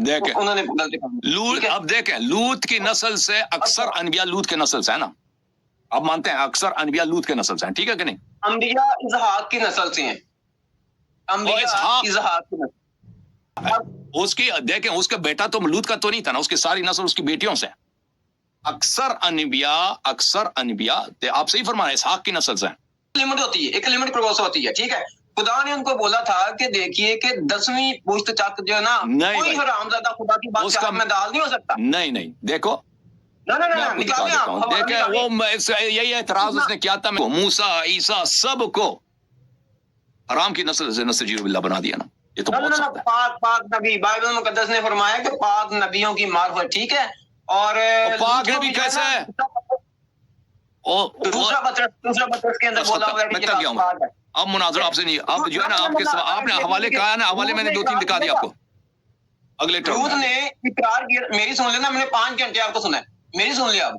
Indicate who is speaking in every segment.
Speaker 1: دیکھیں
Speaker 2: انہوں نے غلطی
Speaker 1: لوط، اب دیکھیں لوط کی نسل سے اکثر انبیاء لوط کے نسل سے ہے نا، اب مانتے ہیں اکثر انبیاء لوط کے نسل سے ہیں، ٹھیک ہے کہ نہیں؟
Speaker 2: انبیاء اسحاق کی نسل سے ہیں، انبیاء اسحاق کی نسل،
Speaker 1: اس کی دیکھیں اس کا بیٹا تو لوط کا تو نہیں تھا نا، اس کی ساری نسل اس کی بیٹیوں سے، اکثر انبیاء آپ صحیح فرما رہے ہیں اسحاق کی نسل سے ہیں۔
Speaker 2: لمٹ ہوتی ہے، ایک لمٹ کراس ہوتی ہے، ٹھیک ہے؟ خدا نے ان کو بولا تھا کہ دیکھیے کہ 10ویں پشت تک جو ہے نا کوئی حرامزادہ خدا کی بادشاہت میں داخل نہیں ہو سکتا۔
Speaker 1: نہیں دیکھو
Speaker 2: نہ
Speaker 1: میں آپ کو دکھا دیتا ہوں، دیکھیں وہ یہی اعتراض اس نے کیا تھا، موسیٰ عیسیٰ سب کو حرام کی نسل سے نسل جیرو باللہ بنا دیا نا، یہ تو بہت سخت ہے۔
Speaker 2: پاک نبی بائبل مقدس نے فرمایا کہ پاک نبیوں کی معرفت، ٹھیک ہے؟ اور
Speaker 1: پاک نبی کیسے ہے؟
Speaker 2: دوسرا پترس کے اندر بولا ہوا ہے کہ
Speaker 1: گیا ہوں اب مناظرہ آپ سے نہیں، اب جو ہے نا آپ نے حوالے کہا ہے نا، حوالے میں نے 2-3 دکھا دیا آپ کو اگلے
Speaker 2: روت نے اقرار کیا، میری سن لینا، میں نے 5 گھنٹے آپ کو سنا ہے، میری سن لیا اب۔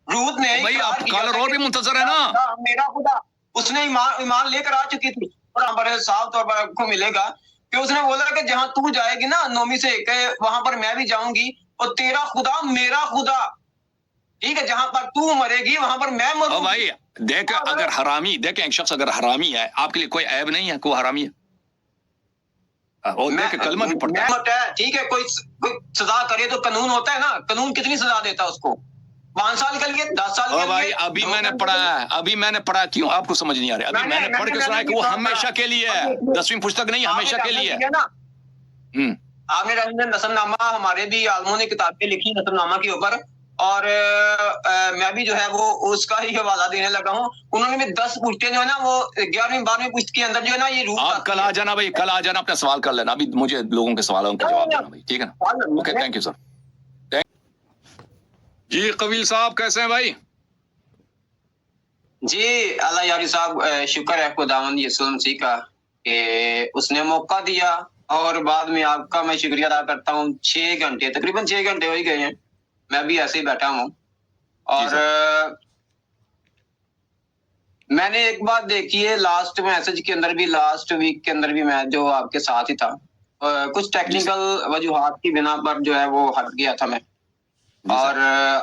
Speaker 2: روت نے
Speaker 1: بھائی آپ کالر اور بھی منتظر ہے نا،
Speaker 2: میرا خدا اس نے ایمان لے کر آ چکی تھی، اور بڑے صاف طور پر آپ کو ملے گا کہ اس نے بولا کہ جہاں تو جائے گی نا 9 سے 1 وہاں پر میں بھی جاؤں گی، اور تیرا خدا میرا خدا، ٹھیک ہے؟ جہاں پر تو مرے گی وہاں پر میں مروں گی۔
Speaker 1: بھائی دیکھ اگر حرامی، دیکھیں ایک شخص اگر حرامی ہے آپ کے لیے کوئی عیب نہیں ہے، کوئی حرامی ہے اور دیکھ کلمہ بھی پڑھتا ہے،
Speaker 2: ٹھیک ہے؟ کوئی سزا کرے تو قانون ہوتا ہے نا، قانون کتنی سزا دیتا ہے اس کو؟ 5 سال کے لیے، 10 سال کے لیے؟
Speaker 1: بھائی ابھی میں نے پڑھا ہے، کیوں آپ کو سمجھ نہیں آ رہا؟ ابھی میں نے پڑھ کے سنا ہے کہ وہ ہمیشہ کے لیے ہے، 10ویں پستک نہیں، ہمیشہ کے لیے ہے۔
Speaker 2: آپ نے نسل نامہ، ہمارے بھی عالموں نے کتابیں لکھی نسل نامہ کے اوپر، اور میں بھی جو ہے وہ اس کا ہی حوالہ دینے لگا ہوں۔ انہوں نے بھی 10 پشتیں جو ہے نا وہ 11ویں 12ویں پشت کے اندر جو ہے نا یہ روح
Speaker 1: آپ کل آ جانا بھائی، کل آ جانا، اپنا سوال کر لینا، ابھی مجھے لوگوں کے سوالوں کا جواب دینا بھائی، ٹھیک ہے نا؟ Okay thank you sir. جی قبیل صاحب کیسے ہیں بھائی؟
Speaker 2: جی اللہ یاری صاحب، شکر ہے خداوند یسوع مسیح کا کہ اس نے موقع دیا، اور بعد میں آپ کا میں شکریہ ادا کرتا ہوں۔ 6 گھنٹے تقریباً 6 گھنٹے ہو ہی گئے ہیں، میں بھی ایسے ہی بیٹھا ہوں، اور میں نے ایک بات دیکھی ہے لاسٹ میسج کے اندر بھی، لاسٹ ویک کے اندر بھی میں جو آپ کے ساتھ ہی تھا، کچھ ٹیکنیکل وجوہات کی بنا پر جو ہے وہ ہٹ گیا تھا میں، اور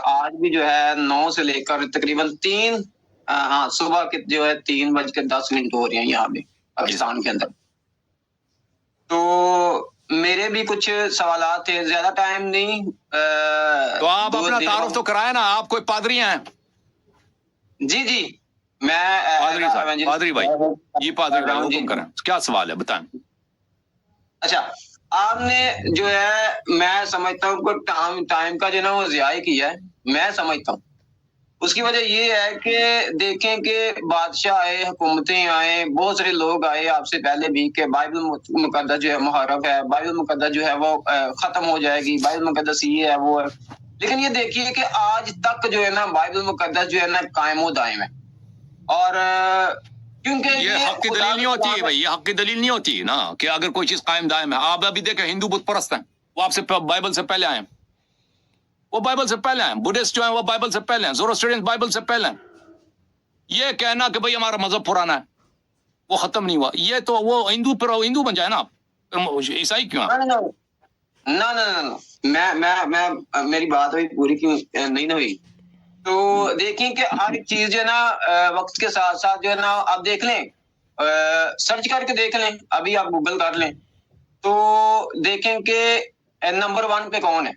Speaker 2: آج بھی جو ہے 9 سے لے کر تقریباً 3 صبح کے جو ہے 3:10 ہو رہے ہیں یہاں پہ پاکستان کے اندر۔ تو میرے بھی کچھ سوالات تھے، زیادہ ٹائم نہیں،
Speaker 1: تو آپ اپنا تعارف تو کرائیں نا، آپ کوئی پادری ہیں؟
Speaker 2: جی میں
Speaker 1: پادری بھائی، یہ پادری بھائی حکم کریں، کیا سوال ہے بتائیں۔
Speaker 2: اچھا، آپ نے جو ہے میں سمجھتا ہوں کہ ٹائم کا جو ہے نا وہ ضیاع کیا ہے، میں سمجھتا ہوں اس کی وجہ یہ ہے کہ دیکھیں کہ بادشاہ آئے، حکومتیں آئے، بہت سارے لوگ آئے آپ سے پہلے بھی کہ بائبل مقدس جو ہے محرف ہے، بائبل مقدس جو ہے وہ ختم ہو جائے گی، بائبل مقدس یہ ہے وہ ہے، لیکن یہ دیکھیے کہ آج تک جو ہے نا بائبل مقدس جو ہے نا قائم و دائم ہے، اور کیونکہ
Speaker 1: یہ حق کی دلیل نہیں ہوتی ہے بھائی، یہ حق کی دلیل نہیں ہوتی نا کہ اگر کوئی چیز قائم دائم ہے۔ آپ ابھی دیکھیں ہندو بت پرست ہیں، وہ آپ سے بائبل سے پہلے آئے ہیں، وہ بائبل سے پہلے ہیں، بدھسٹ جو ہیں وہ بائبل سے پہلے ہیں، زوروسٹرین بائبل سے پہلے ہیں۔ یہ کہنا کہ بھئی ہمارا مذہب پرانا ہے، وہ ختم نہیں ہوا، یہ تو وہ ہندو بن جائے نا آپ، عیسائی کیوں ہیں؟
Speaker 2: میں میری بات ہوئی پوری کیوں نہیں نہ ہوئی؟ تو دیکھیں کہ ہر ایک چیز جو ہے نا وقت کے ساتھ ساتھ جو ہے نا آپ دیکھ لیں، سرچ کر کے دیکھ لیں، ابھی آپ گوگل کر لیں تو دیکھیں کہ نمبر 1 پہ کون ہے۔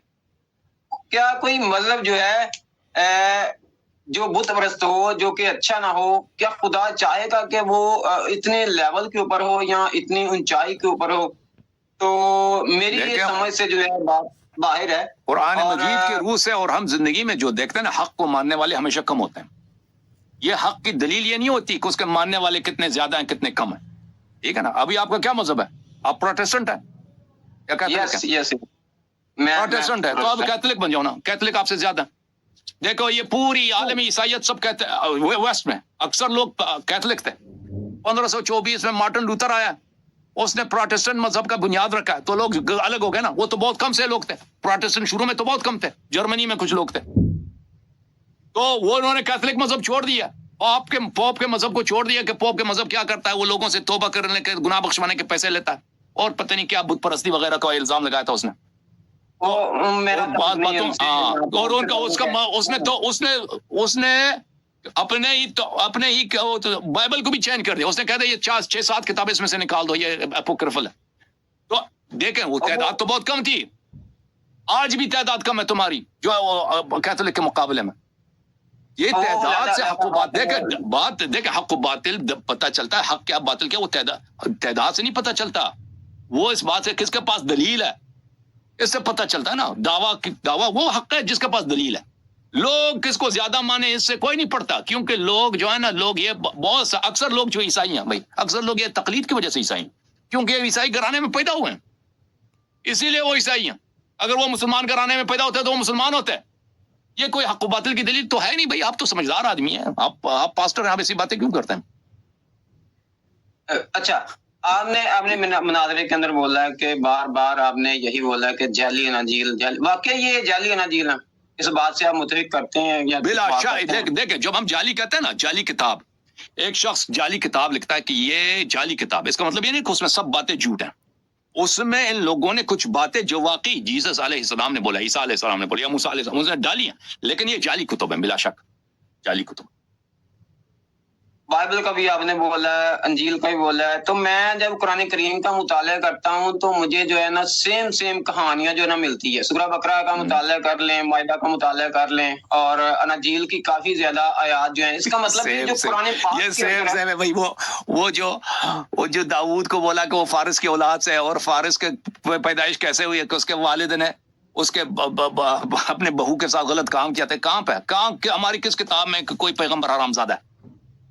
Speaker 2: کیا کوئی مذہب جو ہے جو بت پرست ہو، جو کہ اچھا نہ ہو، کیا خدا چاہے گا کہ وہ اتنے لیول کے اوپر ہو یا اتنی اونچائی کے اوپر ہو؟ تو میری یہ سمجھ سے جو ہے بات باہر ہے
Speaker 1: قرآن مجید کے روح سے، اور ہم زندگی میں جو دیکھتے ہیں نا حق کو ماننے والے ہمیشہ کم ہوتے ہیں۔ یہ حق کی دلیل یہ نہیں ہوتی کہ اس کے ماننے والے کتنے زیادہ ہیں کتنے کم ہیں، ٹھیک ہے نا؟ ابھی آپ کا کیا مذہب ہے؟ آپ پروٹیسٹنٹ ہیں یا کیتھولک ہیں؟ پروٹیسٹنٹ ہے تو اب کیتھولک بن جاؤ نا، کیتھولک آپ سے زیادہ ہیں۔ دیکھو یہ پوری عالمی عیسائیت سب کہتے ہیں ویسٹ میں اکثر لوگ کیتھولک تھے۔ 1524 میں مارٹن لوتھر آیا، اس نے پروٹیسٹنٹ مذہب کا بنیاد رکھا ہے، تو لوگ الگ ہو گئے نا، وہ تو بہت کم سے لوگ تھے، پروٹیسٹنٹ شروع میں تو بہت کم تھے، جرمنی میں کچھ لوگ تھے، تو وہ انہوں نے کیتھولک مذہب چھوڑ دیا، پوپ کے مذہب کو چھوڑ دیا کہ پوپ کے مذہب کیا کرتا ہے، وہ لوگوں سے توبہ کرنے کے، گناہ بخشوانے کے پیسے لیتا ہے، اور پتہ نہیں کیا بت پرستی وغیرہ کا الزام لگایا تھا اس نے۔
Speaker 2: मेरा
Speaker 1: बात बातों और उनका उसने अपने ही बाइबल को भी चेंज कर दिया। उसने कहा था ये 6-7 किताबें इसमें से निकाल दो, ये एपोक्रिफल है। तो देखें वो तादाद तो बहुत कम थी, आज भी तादाद कम है तुम्हारी जो कैथोलिक के मुकाबले में। ये तादाद से हक बात देखें हक बातिल पता चलता है, हक क्या बातिल क्या, वो तादाद से नहीं पता चलता, वो इस बात से किसके पास दलील है इससे पता चलता है ना। दावा वो हक है जिसके पास दलील है। लोग किसको ज्यादा माने इससे कोई नहीं पड़ता, क्योंकि लोग जो है ना, लोग ये बहुत अक्सर लोग जो ईसाई हैं भाई, अक्सर लोग ये तकलीद की वजह से ईसाई, क्योंकि ईसाई घराने में पैदा हुए हैं इसीलिए वो ईसाई हैं। अगर वो मुसलमान घराने में पैदा होते तो वो मुसलमान होते। ये कोई हक बातिल की दलील तो है नहीं भाई। आप तो समझदार आदमी हैं, आप पास्टर हैं, आप ऐसी बातें क्यों करते हैं?
Speaker 2: अच्छा, आपने मुनाजरे के अंदर बोला है कि बार बार आपने यही बोला है कि जाली अनाजील, वाकई ये जाली अनाजील है, इस बात से आप मुतफिक करते हैं या?
Speaker 1: देखें जब हम जाली कहते हैं ना, जाली किताब, एक शख्स जाली किताब लिखता है कि ये जाली किताब, इसका मतलब ये नहीं कि उसमें सब बातें झूठ हैं। उसमें इन लोगों ने कुछ बातें जो वाकई जीसस अलैहिस्सलाम ने बोला, ईसा अलैहिस्सलाम ने बोला या मूसा अलैहिस्सलाम, उसने डाली हैं, लेकिन ये जाली कुतुब है, बिला शक जाली कुतुब।
Speaker 2: बाइबल का भी आपने बोला है, अंजील का भी बोला है। तो मैं जब कुरान करीम का मुताला करता हूँ तो मुझे जो है ना सेम कहानियां जो है ना मिलती है। सूरह बकरा का मुताला कर लें, माइदा का मुताला कर लें, और अनाजील की काफी ज्यादा आयात जो है, इसका मतलब ये जो कुरान पाक
Speaker 1: ये सेम है भाई। वो जो दाऊद को बोला कि वो फारिस की औलाद से है, और फारिस के पैदाइश कैसे हुई है कि उसके वालिद ने उसके अपने बहू के साथ गलत काम किया था। कहाँ पे कहाँ हमारी किस किताब में कोई पैगंबर हरामजादा है?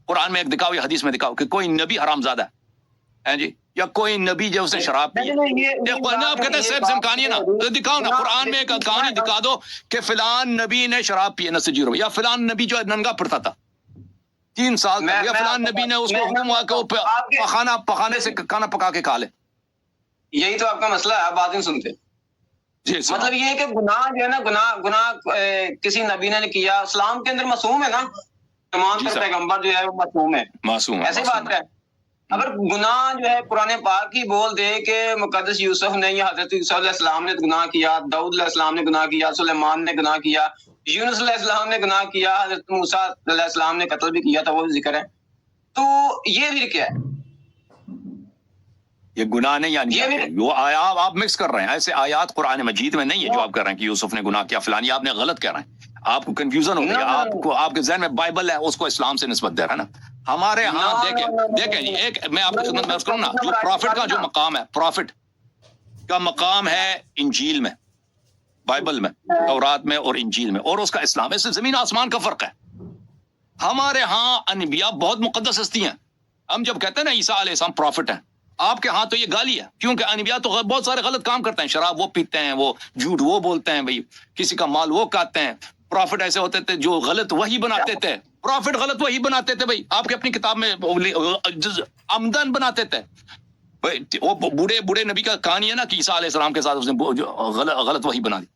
Speaker 1: कुरान में एक दिखाओ या हदीस में दिखाओ कि कोई नबी हरामजादा है जी, या कोई नबी जो उसने शराब पी है। आप कहते हैं सेम कहानी है ना, तो दिखाओ ना, कुरान में एक कहानी दिखा दो कि फिलान नबी ने शराब पी है नसीजीरो, या फिलान नबी जो नंगा फिरता था 3 साल तक, या फिलान नबी ने उसको हुक्म हुआ कि खाना पकाने से खाना पका के खा ले।
Speaker 2: यही तो आपका मसला है, आप बात नहीं सुनते। मतलब ये है कि गुनाह जो है ना, गुनाह किसी नबी ने किया, इस्लाम के अंदर मासूम है ना, तमाम पैगंबर जो है वो मासूम है, ऐसी बात है। अगर गुनाह जो है पुराने पाक ही बोल दे कि मुकद्दस यूसुफ ने या हजरत यूसुफ अलैहिस्सलाम ने गुनाह किया, दाऊद अलैहिस्सलाम ने गुनाह किया, सुलेमान ने गुनाह किया, यूनुस अलैहिस्सलाम ने गुनाह किया, हजरत मूसा अलैहिस्सलाम ने कत्ल भी किया था, वो भी जिक्र है, तो ये फिर क्या है?
Speaker 1: ये गुनाह नहीं, यानी वो आयात आप मिक्स कर रहे हैं। ऐसे आयात कुरान मजीद में नहीं है जो आप कर रहे हैं कि यूसुफ ने गुनाह किया फलानी, आपने गलत कह रहे हैं, आपको कंफ्यूजन हो गया, आपको आपके ज़हन में बाइबल है उसको इस्लाम से निस्बत दे रहा है ना। हमारे यहाँ देखें एक मैं आपको खिदमत में अर्ज करूं ना, जो प्रॉफिट का जो मकाम है, प्रॉफिट का मकाम है इंजील में, बाइबल में, तौरात में और इंजील में, और उसका इस्लाम, इससे जमीन आसमान का फर्क है। हमारे यहाँ अनबिया बहुत मुकद्दस हस्ती हैं। हम जब कहते हैं ना ईसा अलैहिस्सलाम प्रॉफिट है, आपके यहाँ तो ये गाली है, क्योंकि अनबिया तो बहुत सारे गलत काम करते हैं, शराब वो पीते हैं, वो झूठ वो बोलते हैं भाई, किसी का माल वो खाते हैं। प्रॉफिट ऐसे होते थे जो गलत वही बनाते थे, प्रॉफिट गलत वही बनाते थे भाई, आपके अपनी किताब में आमदन बनाते थे भाई। वो बूढ़े नबी का कहानी है ना कि ईसा अलैहिस्सलाम के साथ उसने गलत वही बना दी।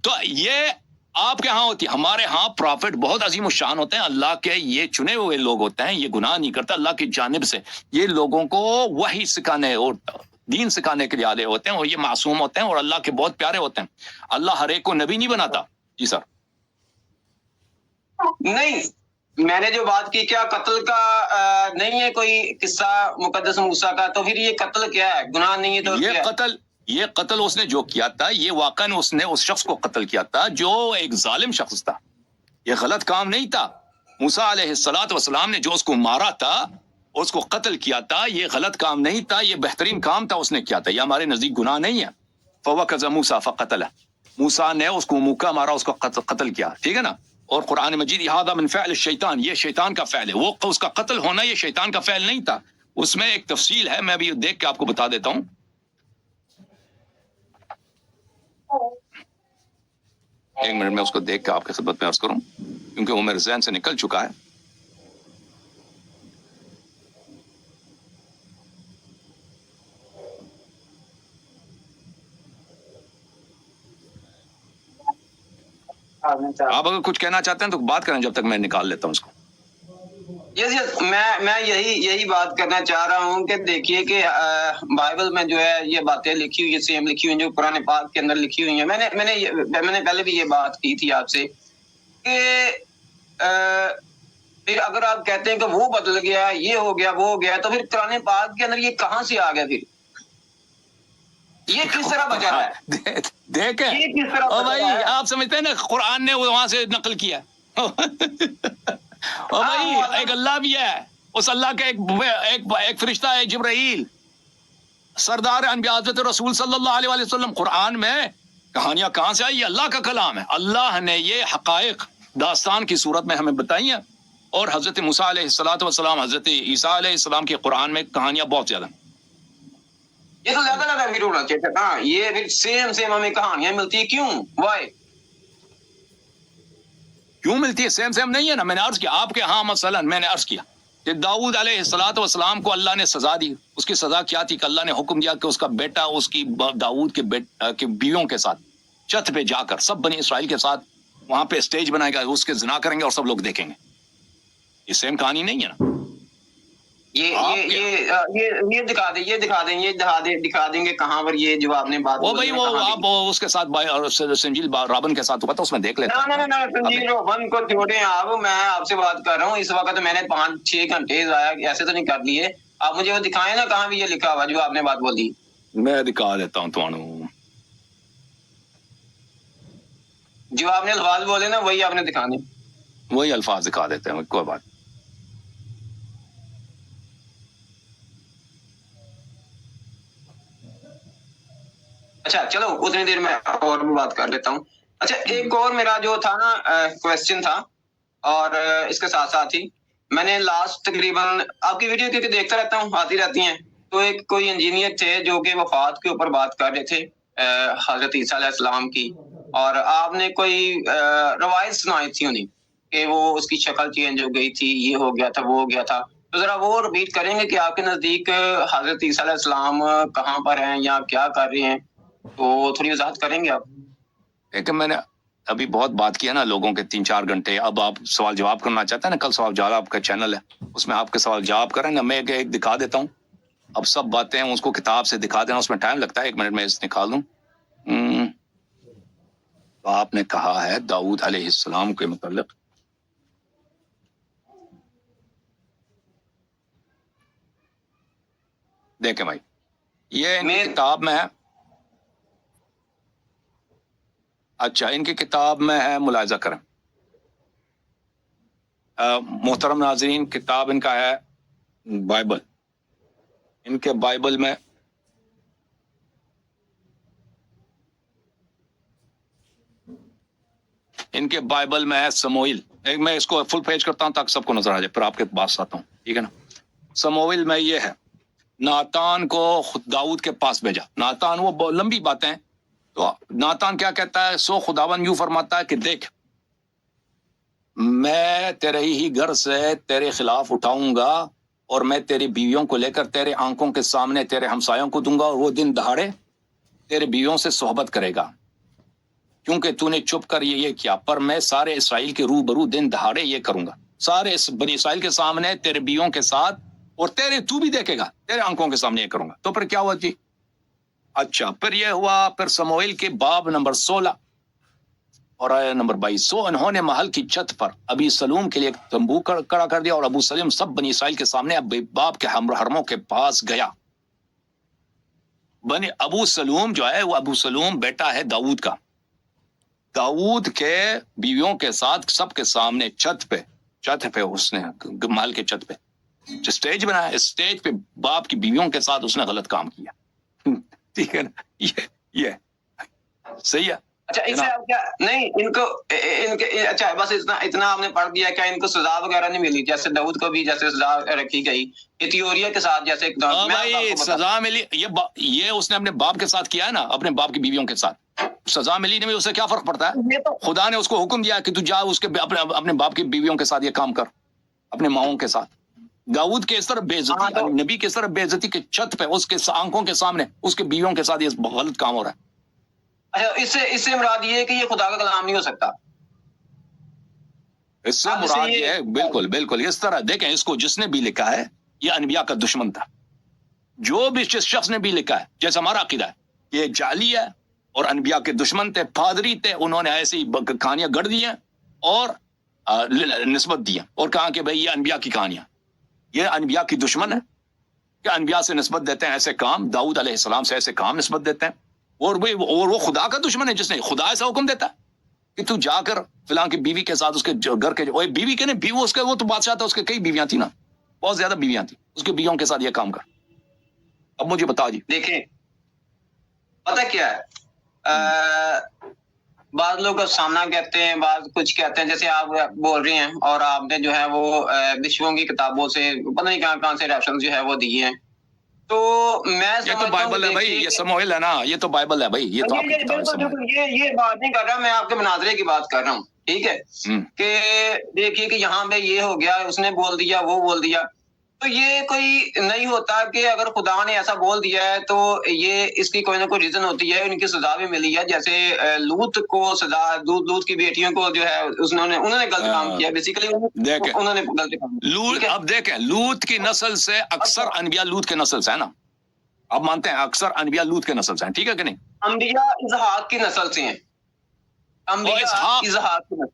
Speaker 1: तो ये आपके यहाँ होती है, हमारे यहाँ प्रॉफिट बहुत अजीम शान होते हैं, अल्लाह के ये चुने हुए लोग होते हैं, ये गुनाह नहीं करता, अल्लाह की जानिब से ये लोगों को वही सिखाने और दीन सिखाने के लिए आए होते हैं, और ये मासूम होते हैं और अल्लाह के बहुत प्यारे होते हैं। अल्लाह हर एक को नबी नहीं बनाता। जी सर
Speaker 2: नहीं, मैंने जो बात की, क्या कत्ल का नहीं है कोई किस्सा मुकद्दस मूसा का? तो फिर ये कत्ल क्या है? गुनाह नहीं है तो
Speaker 1: ये कत्ल उसने जो किया था, ये वाकई उसने उस शख्स को कत्ल किया था जो एक जालिम शख्स था, ये गलत काम नहीं था। मूसा अलैहिस्सलातु वस्सलाम ने जो उसको मारा था, उसको कत्ल किया था, ये गलत काम नहीं था, ये बेहतरीन काम था उसने किया था, ये हमारे नजदीक गुनाह नहीं है। फवकज़ मूसा फक़तला, मूसा ने उसको मुक्का मारा, उसको कत्ल किया, ठीक है ना। और कुरान मजीद हादा मिन फ़अल शैतान, ये शैतान का फ़अल है, वो उसका कत्ल होना ये शैतान का फ़अल नहीं था। उसमें एक तफसील है, मैं भी देख के आपको बता देता हूँ। एक मिनट में उसको देख के आपके खिदमत में अर्ज करूं, क्योंकि वो मेरे ज़हन से निकल चुका है। आप अगर कुछ कहना चाहते हैं तो बात करें, जब तक मैं निकाल लेता हूं उसको।
Speaker 2: میں یہی بات کرنا چاہ رہا ہوں کہ دیکھیے کہ بائبل میں جو ہے یہ باتیں لکھی ہوئی سیم لکھی ہوئی جو قرآن پاک کے اندر لکھی ہوئی ہیں. میں نے پہلے بھی یہ بات کی تھی آپ سے کہ پھر اگر آپ کہتے ہیں کہ وہ بدل گیا, یہ ہو گیا, وہ ہو گیا, تو پھر قرآن پاک کے اندر یہ کہاں سے آ گیا؟ پھر یہ کس طرح بچا ہے؟
Speaker 1: دیکھیں
Speaker 2: یہ کس طرح
Speaker 1: او
Speaker 2: بچا
Speaker 1: بھائی,
Speaker 2: ہے؟
Speaker 1: آپ سمجھتے ہیں نا قرآن نے وہاں سے نقل کیا. او بھائی ایک اللہ بھی ہے, اس اللہ کا ایک فرشتہ ہے جبرائیل, سردار انبیاء حضرت رسول صلی اللہ علیہ وآلہ وسلم. قرآن میں کہانیاں کہاں سے آئی؟ یہ اللہ کا کلام ہے. اللہ نے یہ حقائق داستان کی صورت میں ہمیں بتائی ہیں. اور حضرت موسیٰ علیہ الصلوۃ والسلام, حضرت عیسیٰ علیہ السلام کے قرآن میں کہانیاں بہت زیادہ ہیں.
Speaker 2: یہ تو زیادہ پھر ہونا چاہیے تھا. ہاں, یہ پھر سیم ہمیں کہانیاں ملتی ہیں. کیوں؟ وائی؟
Speaker 1: کیوں ملتی ہے؟ سیم نہیں ہے نا. میں نے عرض کیا آپ کے ہاں مثلا میں نے عرض کیا کہ داؤد علیہ الصلوۃ والسلام کو اللہ نے سزا دی. اس کی سزا کیا تھی کہ اللہ نے حکم دیا کہ اس کا بیٹا اس کی داؤد کے بیویوں کے ساتھ چھت پہ جا کر سب بنی اسرائیل کے ساتھ وہاں پہ اسٹیج بنائے گا, اس کے زنا کریں گے اور سب لوگ دیکھیں گے. یہ سیم کہانی نہیں ہے نا.
Speaker 2: یہ دکھا دیں گے کہاں پر یہ جو آپ نے بات
Speaker 1: وہ بھائی وہ آپ اس کے ساتھ سنجیل رابن کے ساتھ ہوتا, اس میں دیکھ لیتے ہیں.
Speaker 2: سنجیل رابن کو چھوڑیں آپ, میں آپ سے بات کر رہا ہوں. اس وقت میں نے 5-6 گھنٹے ضائع ایسے تو نہیں کر لیے. آپ مجھے وہ دکھائیں نا کہاں بھی یہ لکھا ہوا جو آپ نے بات بولی.
Speaker 1: میں دکھا دیتا ہوں تمہوں.
Speaker 2: جو آپ نے الفاظ بولے نا وہی آپ نے دکھانے,
Speaker 1: وہی الفاظ دکھا دیتے ہیں, کوئی بات.
Speaker 2: اچھا چلو اتنی دیر میں اور بھی بات کر لیتا ہوں. اچھا ایک اور میرا جو تھا نا کوشچن تھا, اور اس کے ساتھ ساتھ ہی میں نے لاسٹ تقریباً آپ کی ویڈیو کیونکہ دیکھتا رہتا ہوں, آتی رہتی ہیں, تو ایک کوئی انجینئر تھے جو کہ وفات کے اوپر بات کر رہے تھے حضرت عیسیٰ علیہ السلام کی, اور آپ نے کوئی روایت سنائی تھی انہیں کہ وہ اس کی شکل چینج ہو گئی تھی, یہ ہو گیا تھا, وہ ہو گیا تھا. تو ذرا وہ رپیٹ کریں گے کہ آپ کے نزدیک حضرت عیسیٰ علیہ السلام کہاں پر ہیں یا کیا کر رہے ہیں, تو تھوڑی وضاحت کریں گے آپ؟
Speaker 1: ایک میں نے ابھی بہت بات کیا نا لوگوں کے 3-4 گھنٹے. اب آپ سوال جواب کرنا چاہتے ہیں نا, کل سوال جواب کا چینل ہے, اس میں آپ کے سوال جواب کریں نا. میں ایک دکھا دیتا ہوں. اب سب باتیں اس کو کتاب سے دکھا دینا, اس میں ٹائم لگتا ہے, 1 منٹ میں اس نکال دوں. تو آپ نے کہا ہے داؤد علیہ السلام کے متعلق, دیکھیں بھائی یہ ان کی کتاب میں ہے. اچھا ان کی کتاب میں ہے, ملاحظہ کریں محترم ناظرین. کتاب ان کا ہے بائبل. ان کے بائبل میں ہے سموئیل. میں اس کو فل پیج کرتا ہوں تاکہ سب کو نظر آ جائے, پھر آپ کے پاس آتا ہوں, ٹھیک ہے نا. سموئیل میں یہ ہے, ناتان کو داؤد کے پاس بھیجا. ناتان, وہ لمبی باتیں ہیں, تو ناتان کیا کہتا ہے, سو خداوند یوں فرماتا ہے کہ دیکھ میں تیرے ہی گھر سے تیرے خلاف اٹھاؤں گا, اور میں تیری بیویوں کو لے کر تیرے آنکھوں کے سامنے تیرے ہمسایوں کو دوں گا, اور وہ دن دہاڑے تیرے بیویوں سے صحبت کرے گا, کیونکہ تو نے چپ کر یہ کیا. پر میں سارے اسرائیل کے روبرو دن دہاڑے یہ کروں گا, سارے بنی اسرائیل کے سامنے تیرے بیویوں کے ساتھ, اور تو بھی دیکھے گا, تیرے آنکھوں کے سامنے یہ کروں گا. تو پھر کیا ہوا جی؟ اچھا پھر یہ ہوا, پھر سموئیل کے باب نمبر 16 اور آیا نمبر 22. سو انہوں نے محل کی چھت پر ابی سلوم کے لیے ایک تمبو کھڑا کر دیا, اور ابو سلیم سب بنی اسرائیل کے سامنے باپ کے حرموں کے پاس گیا. ابو سلوم جو ہے, وہ ابو سلوم بیٹا ہے داؤد کا. داؤد کے بیویوں کے ساتھ سب کے سامنے چھت پہ اس نے محل کے چھت پہ جو اسٹیج بنایا, اسٹیج پہ باپ کی بیویوں کے ساتھ اس نے غلط کام کیا. ٹھیک ہے نا, یہ صحیح ہے.
Speaker 2: اچھا اس سے آپ کیا نہیں ان کے اچھا بس اتنا آپ نے پڑھ دیا, کیا ان کو سزا وغیرہ نہیں ملی جیسے داؤد کو بھی جیسے سزا رکھی گئی ایتھیوریا کے ساتھ جیسے
Speaker 1: بھائی سزا ملی؟ یہ اس نے اپنے باپ کے ساتھ کیا ہے نا, اپنے باپ کی بیویوں کے ساتھ. سزا ملی نہیں, اسے کیا فرق پڑتا ہے؟ خدا نے اس کو حکم دیا کہ تو جا اس کے اپنے باپ کی بیویوں کے ساتھ یہ کام کر, اپنے ماؤں کے ساتھ. داؤد کے اس طرح بے عزتی, نبی کے اس طرح بے عزتی کے چھت پہ اس کے آنکھوں کے سامنے اس کے بیویوں کے ساتھ یہ غلط کام ہو رہا ہے.
Speaker 2: اچھا اس سے مراد یہ ہے کہ یہ خدا کا کلام نہیں ہو سکتا.
Speaker 1: इससे मुराद ये है, बिल्कुल बिल्कुल इस तरह देखें, इसको जिसने भी लिखा है ये अनबिया का दुश्मन था। जो भी जिस शख्स ने भी लिखा है, जैसे हमारा अकीदा है, ये जाली है और अनबिया के दुश्मन थे, पादरी थे, उन्होंने ऐसी कहानियां गढ़ दी हैं और निस्बत दी है और कहा कि भाई ये अनबिया की कहानियां, ये अनबिया की दुश्मन है कि अनबिया से निस्बत देते हैं ऐसे काम, दाऊद अलैहिस्सलाम से ऐसे काम निस्बत देते हैं, और वो खुदा का दुश्मन है जिसने खुदा ऐसा हुक्म देता है कि तू जाकर फिलहाल की बीवी के साथ उसके घर के बीवी के नहीं, बीवी उसके, वो तो बादशाह था, उसके कई बीवियां थी ना, बहुत ज्यादा बीवियां थी, उसकी बीवियों के साथ ये काम कर। अब मुझे बताओ जी।
Speaker 2: देखें पता क्या है, बाद लोग का सामना कहते हैं, बाद कुछ कहते हैं, जैसे आप बोल रहे हैं और आपने जो है वो विश्वों की किताबों से पता नहीं कहाँ से रेफरेंस जो है वो दिए हैं, तो मैं
Speaker 1: ये तो बाइबल है भाई, ये समूएल है ना, ये तो बाइबल है भाई, ये तो आपकी किताब है।
Speaker 2: ये बात नहीं कर रहा मैं, आपके मुनाजरे की बात कर रहा हूँ, ठीक है, कि देखिए कि यहाँ पे ये हो गया, उसने बोल दिया, वो बोल दिया, तो ये कोई नहीं होता कि अगर खुदा ने ऐसा बोल दिया है तो ये इसकी कोई ना कोई रीजन होती है, उनकी सजा भी मिली है, जैसे लूत को सजा, लूत की बेटियों को जो है उन्होंने गलत काम किया, बेसिकली उन्होंने गलत काम किया।
Speaker 1: लूत, अब देखें, लूत की नस्ल से अक्सर अनबिया लूत के नस्ल से है ना, आप मानते हैं अक्सर अनबिया लूत के नस्ल से हैं, ठीक है कि नहीं?
Speaker 2: अम्बिया इसहाक की नस्ल से हैं, अम्बिया इसहाक की नस्ल,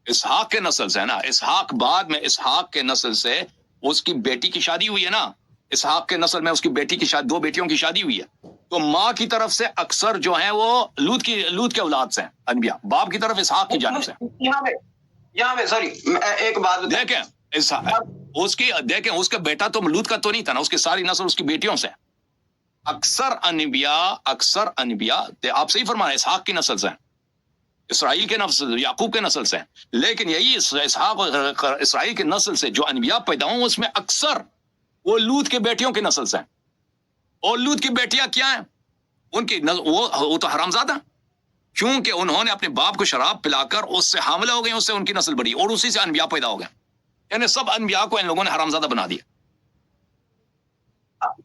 Speaker 1: इसहाक के नस्ल से है ना, इसहाक बाद में इसहाक के नस्ल से उसकी बेटी की शादी हुई है ना, इसहाक के नस्ल में उसकी बेटी की शादी, 2 बेटियों की शादी हुई है, तो माँ की तरफ से अक्सर जो है वो लूत के औलाद से हैं अनबिया, बाप की तरफ इसहाक की जानिब से।
Speaker 2: यहाँ पे सॉरी एक बात
Speaker 1: देखें, उसका बेटा तो लूत का तो नहीं था ना, उसकी सारी नस्ल उसकी बेटियों से। अक्सर अनबिया आप सही फरमा रहे हैं, इसहाक की नस्ल से, इसराइल के नस्ल, याकूब के नस्ल से, लेकिन यही इसहाक इसराइल के नस्ल से जो अनबिया पैदा हुए उसमें अक्सर वो लूत के बेटियों की नस्ल से, और लूत की बेटियां क्या हैं, उनकी वो तो हरामजादा, क्योंकि उन्होंने अपने बाप को शराब पिलाकर उससे हामिला हो गए, उससे उनकी नस्ल बढ़ी और उसी से अनबिया पैदा हो गए, यानी सब अनबिया को इन लोगों ने हरामजादा बना दिया।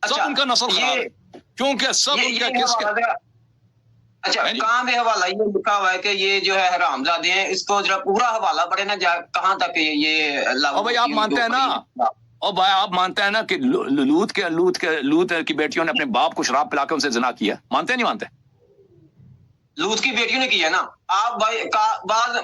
Speaker 1: सब उनका नस्ल खराब है, क्योंकि सब उनका किसके,
Speaker 2: अच्छा कहाँ पे हवाला ये लिखा हुआ है कि ये जो है हरामजादे हैं, इसको जरा पूरा हवाला पढ़े ना, कहाँ तक ये
Speaker 1: भाई आप मानते हैं ना, और भाई आप मानते हैं ना कि लूत की बेटियों ने अपने बाप को शराब पिलाकर उनसे जिना किया, मानते नहीं मानते?
Speaker 2: लूत की बेटियों ने किया ना, आप भाई बाद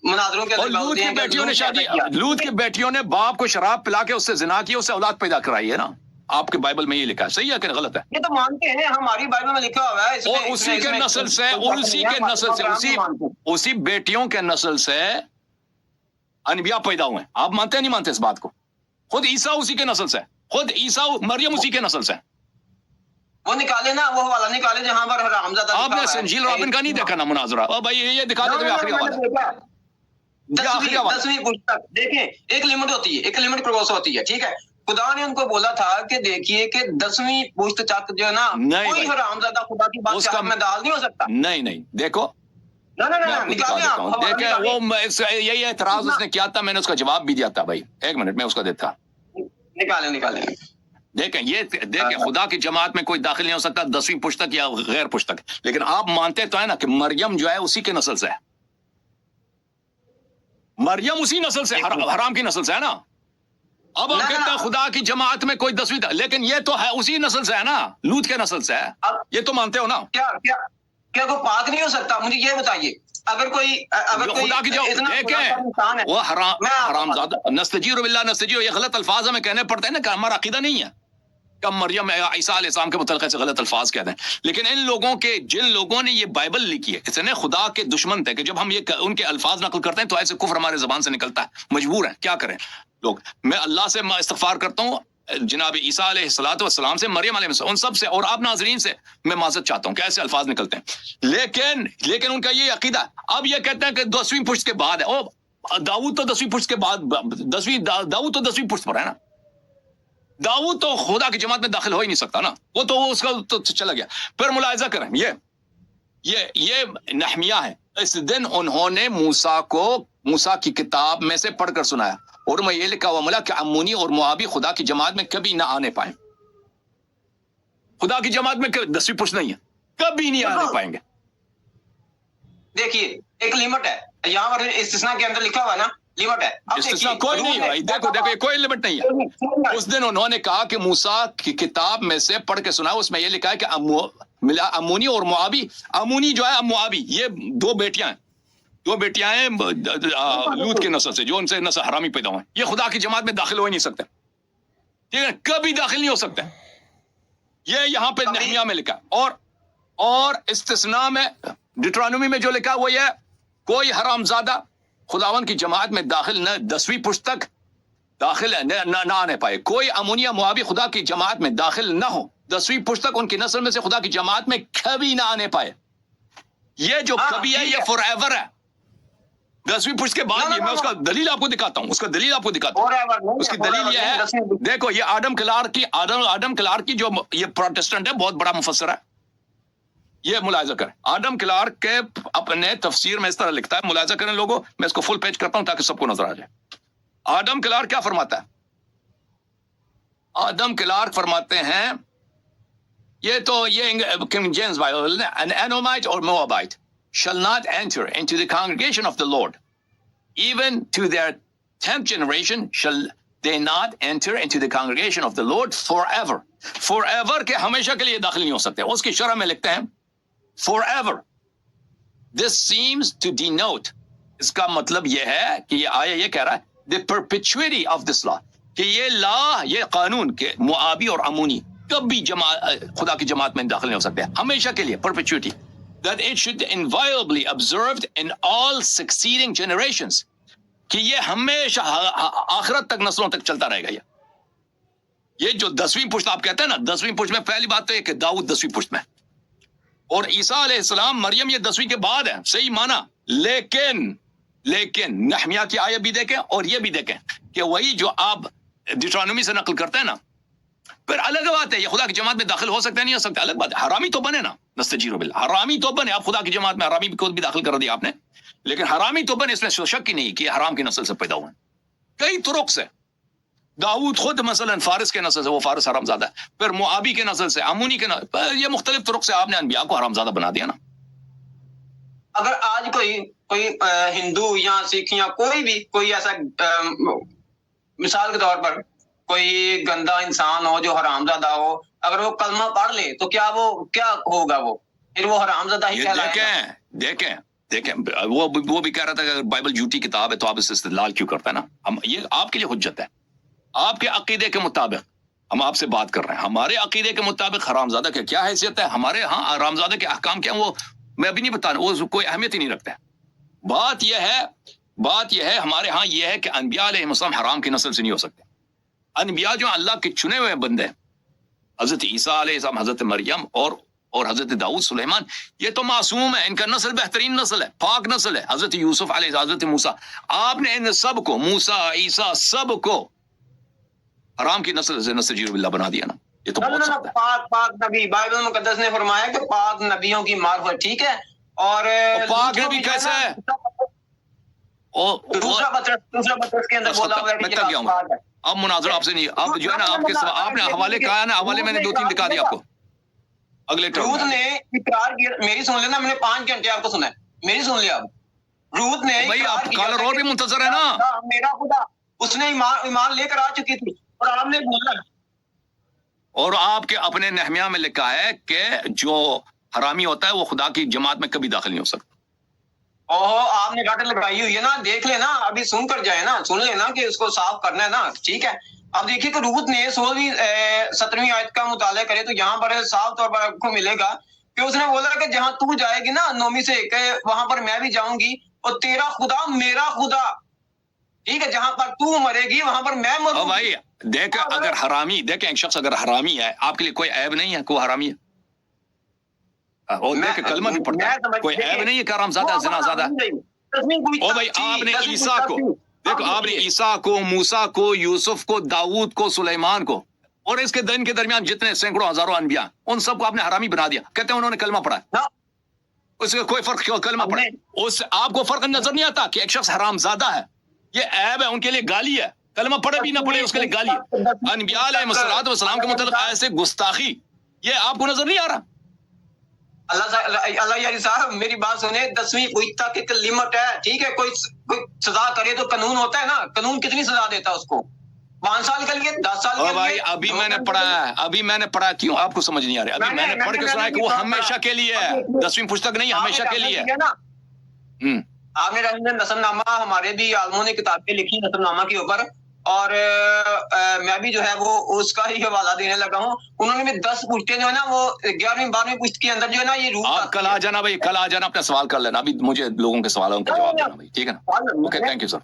Speaker 2: मुनाजरों के
Speaker 1: और लूत की बेटियों ने शादी, लूत की बेटियों ने बाप को शराब पिला के उससे जिना किया, उससे औलाद पैदा कराई है ना, आपके बाइबल में ये लिखा है, सही है कि गलत है?
Speaker 2: ये तो मानते हैं, हमारी बाइबल में लिखा हुआ है,
Speaker 1: और उसी के नस्ल से, उसी बेटियों के नस्ल से अनबिया पैदा हुए, आप मानते हैं नहीं मानते इस बात को? खुद ईसा उसी के नस्ल से, खुद ईसा मरियम उसी के नस्ल से,
Speaker 2: वो निकाले ना, वो हवाला निकाले जहां पर हरामजादा।
Speaker 1: आपने संजील रॉबिन का नहीं देखा ना मुनाजरा? और भाई ये दिखा दे आखिरी हवाला,
Speaker 2: 10वीं पुस्तक देखें, एक लिमिट होती है, एक लिमिट क्रॉस होती है, ठीक है, खुदा ने उनको बोला था कि देखिए कि 10वीं पुस्त तक जो है ना, कोई हरामजादा खुदा की बात में दाल नहीं हो सकता।
Speaker 1: नहीं देखो,
Speaker 2: देखिए
Speaker 1: वो यही एतराज उसने किया था, मैंने उसका जवाब भी दिया था भाई, 1 मिनट में उसका देता।
Speaker 2: निकाले
Speaker 1: देखें खुदा की जमात में कोई दाखिल नहीं हो सकता 10वीं पुस्तक या गैर पुस्तक, लेकिन आप मानते तो है ना कि मरियम जो है उसी के नस्ल से है, मरियम उसी नस्ल से, हराम की नस्ल से है ना। अब हम कहते हैं खुदा की जमात में कोई 10वीं, लेकिन ये तो है उसी नस्ल से है ना, लूत के नस्ल से है, ये तो मानते हो ना?
Speaker 2: क्या कोई पाक नहीं हो सकता? मुझे ये बताइए, अगर कोई
Speaker 1: खुदा की जमात वो हरामजादा नस्तजीर बिल्लाह नस्तजीर, ये गलत अल्फाज हमें कहने पड़ते हैं ना, हमारा अकीदा नहीं है कब मरियम ईसा अलैहिस्सलाम के मुतल्लिक़ से गलत अल्फाज कहते हैं, लेकिन इन लोगों के, जिन लोगों ने ये बाइबल लिखी है, इतने खुदा के दुश्मन थे कि जब हम ये उनके अल्फाज नकल करते हैं तो ऐसे कुफ्र हमारे ज़बान से निकलता है, मजबूर है, क्या करें लोग। मैं अल्लाह से इस्तिग़फ़ार करता हूँ, जनाब ईसा अलैहिस्सलाम से, मरियम अलैहिस्सलाम, उन सब से और आप नाज़रीन से मैं माज़रत चाहता हूँ कि ऐसे अल्फाज निकलते हैं, लेकिन उनका ये अकीदा। अब ये कहते हैं कि 10वीं पुश्त के बाद है, ओ दाऊद तो 10वीं पुश्त के बाद, दाऊद तो 10वीं पुश्त पर है ना, दाऊद तो खुदा की जमात में दाखिल हो ही नहीं सकता ना, वो तो उसका तो चला गया। फिर मुलाहिजा करें, ये नहमिया है, इस दिन उन्होंने मूसा की किताब में से पढ़कर सुनाया, और मैं ये लिखा हुआ मिला कि अम्मोनी और मुआबी खुदा की जमात में कभी ना आने पाए, खुदा की जमात में 10वीं पुश्त नहीं है, कभी नहीं आने पाएंगे।
Speaker 2: देखिए एक लिमिट है, यहाँ पर इस्तिस्ना के अंदर लिखा हुआ है ना, लिमिट है। अब
Speaker 1: इस्तिस्ना
Speaker 2: देखिए,
Speaker 1: कोई
Speaker 2: रूल
Speaker 1: नहीं
Speaker 2: में-
Speaker 1: है भाई, देखो देखो ये कोई लिमिट नहीं है। उस दिन उन्होंने कहा कि मूसा की किताब में से पढ़ के सुना, उसमें ये लिखा है कि मिला अमूनी और मुआबी। अमूनी जो है मुआबी, ये दो बेटियां हैं, लूत की नस्ल से, जो उनसे नस्ल हरामी पैदा हुए। ये खुदा की जमात में दाखिल हो ही नहीं सकते, ठीक है, कभी दाखिल नहीं हो सकते। ये यहाँ पे नहमिया में लिखा है। और इस्तिस्ना में डिट्रोनोमी में जो लिखा है वो ये, कोई हरामजादा खुदावन की जमात में दाखिल न 10वीं पुश्त तक दाखिल न आने पाए। कोई अमोनिया मुआबी खुदा की जमात में दाखिल न हो 10वीं पुश्त तक, उनकी नस्ल में से खुदा की जमात में कभी ना आने पाए। ये जो कभी है ये फॉर एवर है। 10वीं पुश्त के बाद ये मैं उसका दलील आपको दिखाता हूँ, उसका दलील आपको दिखाता हूँ। उसकी दलील ये है, देखो ये आदम क्लार्क की जो ये प्रोटेस्टेंट है, बहुत बड़ा मुफस्सर है, ये मुलाहिजा करें। आदम क्लार्क के अपने तफसीर में इस तरह लिखता है, मुलाहिजा करें लोगों, मैं इसको फुल पेज करता हूं ताकि सबको नजर आ जाए। आदम क्लार्क क्या फरमाता है? आदम क्लार्क फरमाते हैं, ये किंग जेम्स बाइबल, एन एनोमाइट और मोआबाइट shall not enter into the congregation of the Lord, even to their 10th generation shall they not enter into the congregation of the Lord forever. Forever के हमेशा के लिए दाखिल नहीं हो सकते। उसकी शरह में लिखते हैं forever. This seems to denote, इसका मतलब यह है कि ये आया ये कह रहा है the perpetuity of this law, कि ये ला, ये कानून के मुआबी और अमूनी कभी खुदा की जमात में दाखिल नहीं हो सकते, हमेशा के लिए, perpetuity. That it should inviolably observed in all succeeding generations, कि ये हमेशा आखिरत तक, नस्लों तक चलता रहेगा। ये जो 10वीं पुश्त आप कहते हैं ना, 10वीं पुश्त में पहली बात तो ये कि दाऊद 10वीं पुश्त में, और ईसा अलैहिस्सलाम मरियम ये 10वीं के बाद है, सही माना। लेकिन नहमिया की आयत भी देखें और ये भी देखें कि वही जो आप डिट्रोनोमी से नकल करते हैं ना, फिर अलग बात है, ये खुदा की जमात में दाखिल हो सकते हैं नहीं हो सकते, अलग बात है। हरामी तो बने ना, नस्तजीरो बिल, हरामी तो बने। आप खुदा की जमात में हरामी को भी दाखिल कर दिया आपने, लेकिन हरामी तो बने, इसमें शक ही नहीं कि हराम की नस्ल से पैदा हुए कई तुरुक से। दाऊद खुद मसलन फारिस के नस्ल से, वो फारिस हरामजादा है, फिर मुआबी के नस्ल से, अमूनी के नस्ल, ये मुख्तलिफ तुरुक से आपने अनबिया को हरामजादा बना दिया ना।
Speaker 2: अगर आज कोई हिंदू या सिख या कोई भी कोई ऐसा मिसाल के तौर पर कोई गंदा इंसान हो जो हरामजादा हो, अगर वो कलमा पढ़ ले तो क्या होगा? वो फिर वो हरामजादा ही कहलाएगा।
Speaker 1: देखें वो भी कह रहा था कि अगर बाइबल झूठी किताब है तो आप इस इस्तेदलाल क्यों करते हैं ना। हम ये आपके लिए हुज्जत है, आपके अकीदे के मुताबिक हम आपसे बात कर रहे हैं। हमारे अकीदे के मुताबिक हरामजादा की क्या हैसियत है, हमारे यहाँ हरामजादा के अहकाम क्या, वो मैं अभी नहीं बता रहा, वो कोई अहमियत ही नहीं रखता है। बात यह है हमारे यहाँ यह है कि अनबिया अलैहिस्सलाम हराम की नस्ल से नहीं हो सकते। अनबिया जो अल्लाह के चुने हुए बंदे हैं, हजरत ईसा अलैहिस्सलाम, हजरत मरियम और हजरत दाऊद सुलेमान, ये तो मासूम है, इनका नस्ल बेहतरीन नस्ल है, पाक नस्ल है। हजरत यूसुफ अलैहिस्सलाम, हजरत मूसा, आपने इन सब को, मूसा ईसा सब को हराम की नस्ल से नस्तजीरो बिल्लाह बना दिया ना। ये तो बहुत सख्त है।
Speaker 2: पाक नबी, बाइबल मुकद्दस ने फरमाया कि पाक नबियों की मार्फत, ठीक है, और
Speaker 1: पाक नबी कैसा है?
Speaker 2: दूसरा बतरस के अंदर बोला हुआ है कि ये पाक है।
Speaker 1: अब मुनाजरा आपसे नहीं, अब जो है ना आपने हवाले कहा ना, हवाले मैंने 2-3 दिखा दिया आपको अगले टर्म
Speaker 2: रूथ ने इकरार किया, मेरी सुन लेना, मैंने 5 घंटे आपको सुना है, मेरी सुन लिया। अब रूथ ने
Speaker 1: भाई आप कॉलर और भी मुंतजर है ना,
Speaker 2: मेरा खुदा, उसने ईमान लेकर आ चुकी थी और आपने बोला,
Speaker 1: और आपके अपने नहमिया में लिखा है कि जो हरामी होता है वो खुदा की जमात में कभी दाखिल नहीं हो सकता।
Speaker 2: ओहो, आपने गाटर लगाई हुई है ना, देख लेना, अभी सुन कर जाए ना, सुन लेना कि उसको साफ करना है ना, ठीक है। अब देखिए कि रूथ ने 16वीं 17वीं आयत का मुताला करे तो यहाँ पर साफ तौर पर आपको मिलेगा कि उसने बोला कि जहां तू जाएगी ना 9वीं से वहां पर मैं भी जाऊंगी, और तेरा खुदा मेरा खुदा, ठीक है, जहां पर तू मरेगी वहां पर मैं मरूंगी।
Speaker 1: भाई देख, अगर हरामी, देख एक शख्स अगर हरामी है, आपके लिए कोई ऐब नहीं है कि वो हरामी है, और देख कलमा भी पढ़ता है, कोई ऐब नहीं है कि हरामजादा है, ज़िनाज़ादा है। ओ भाई आपने ईसा को देखो, आपने ईसा को, मूसा को, यूसुफ को, दाऊद को, सुलेमान को, और इसके दिन के दरमियान जितने सैकड़ों हजारों अनबिया, उन सबको आपने हरामी बना दिया। कहते हैं उन्होंने कलमा पढ़ा, उसका कोई फर्क क्यों? कलमा पढ़े, उससे आपको फर्क नजर नहीं आता कि एक शख्स हरामजादा है, ये ऐब है, उनके लिए गाली है। कलमा पढ़े भी ना पढ़े उसके लिए गाली है। अनबिया अलैहिस्सलाम के मुतालिक ऐसे गुस्ताखी, ये आपको नजर नहीं आ रहा?
Speaker 2: اللہ یاری صاحب میری بات سنیں، 10ویں کوئی تک ایک لمٹ ہے، ٹھیک ہے، کوئی سزا کرے تو قانون ہوتا ہے نا، قانون کتنی سزا دیتا ہے اس کو، 5 سال کے لیے، 10 سال کے
Speaker 1: بھائی
Speaker 2: لیے.
Speaker 1: ابھی میں نے پڑھا ہے، ابھی میں نے پڑھا، کیوں آپ کو سمجھ نہیں آ رہا؟ ابھی میں نے پڑھ کے سنا ہے کہ وہ ہمیشہ کے لیے ہے، 10ویں پستک نہیں، ہمیشہ کے لیے ہے.
Speaker 2: آپ نے نسل نامہ، ہمارے بھی عالموں نے کتابیں لکھی نسل نامہ کے اوپر، اور میں بھی جو ہے وہ اس کا ہی حوالہ دینے لگا ہوں. انہوں نے بھی 10 پشتیں جو ہے نا وہ 11ویں 12ویں پشت کے اندر جو ہے نا یہ روح
Speaker 1: آپ کل آ جانا بھائی، کل آ جانا، اپنا سوال کر لینا، ابھی مجھے لوگوں کے سوالوں کا جواب دینا بھائی، ٹھیک ہے نا؟ Okay, thank you sir.